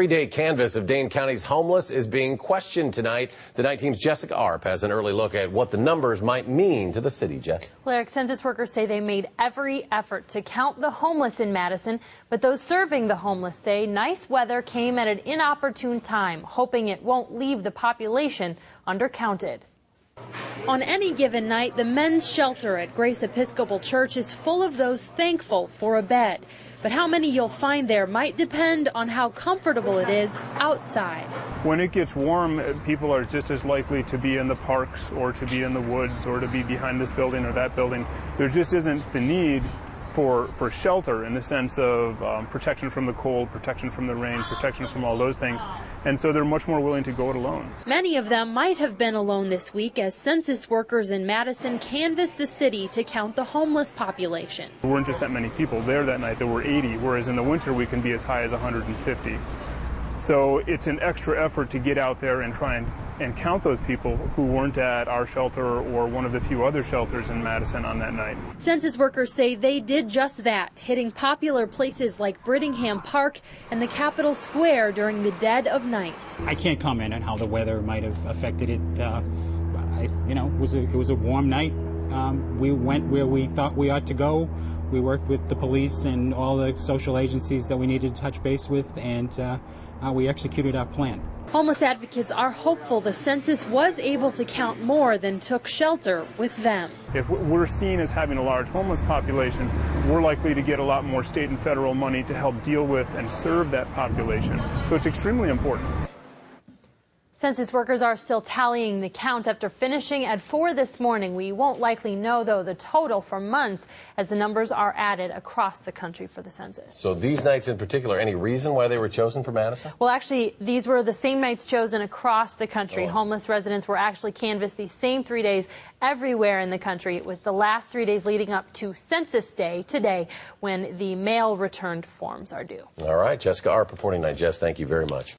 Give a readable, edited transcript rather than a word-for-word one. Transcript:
Three-day canvass of Dane County's homeless is being questioned tonight. The night team's Jessica Arp has an early look at what the numbers might mean to the city. Jess. Well, Eric, census workers say they made every effort to count the homeless in Madison, but those serving the homeless say nice weather came at an inopportune time, hoping it won't leave the population undercounted. On any given night, the men's shelter at Grace Episcopal Church is full of those thankful for a bed. But how many you'll find there might depend on how comfortable it is outside. When it gets warm, people are just as likely to be in the parks or to be in the woods or to be behind this building or that building. There just isn't the need for shelter in the sense of protection from the cold, protection from the rain, protection from all those things. And so they're much more willing to go it alone. Many of them might have been alone this week as census workers in Madison canvassed the city to count the homeless population. There weren't just that many people there that night. There were 80, whereas in the winter we can be as high as 150. So it's an extra effort to get out there and try and count those people who weren't at our shelter or one of the few other shelters in Madison on that night. Census workers say they did just that, hitting popular places like Brittingham Park and the Capitol Square during the dead of night. I can't comment on how the weather might have affected it. It was a warm night. We went where we thought we ought to go. We worked with the police and all the social agencies that we needed to touch base with, and we executed our plan. Homeless advocates are hopeful the census was able to count more than took shelter with them. If we're seen as having a large homeless population, we're likely to get a lot more state and federal money to help deal with and serve that population. So it's extremely important. Census workers are still tallying the count after finishing at 4 this morning. We won't likely know, though, the total for months as the numbers are added across the country for the census. So these nights in particular, any reason why they were chosen for Madison? Well, actually, these were the same nights chosen across the country. Homeless residents were actually canvassed these same 3 days everywhere in the country. It was the last 3 days leading up to Census Day today when the mail returned forms are due. All right, Jessica Arp reporting tonight. Jess, thank you very much.